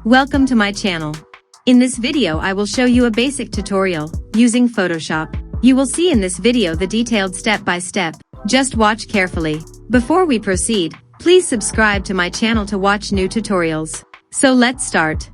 Welcome to my channel. In this video I will show you a basic tutorial using Photoshop. You will see in this video the detailed step-by-step. Just watch carefully. Before we proceed, please subscribe to my channel to watch new tutorials. So let's start.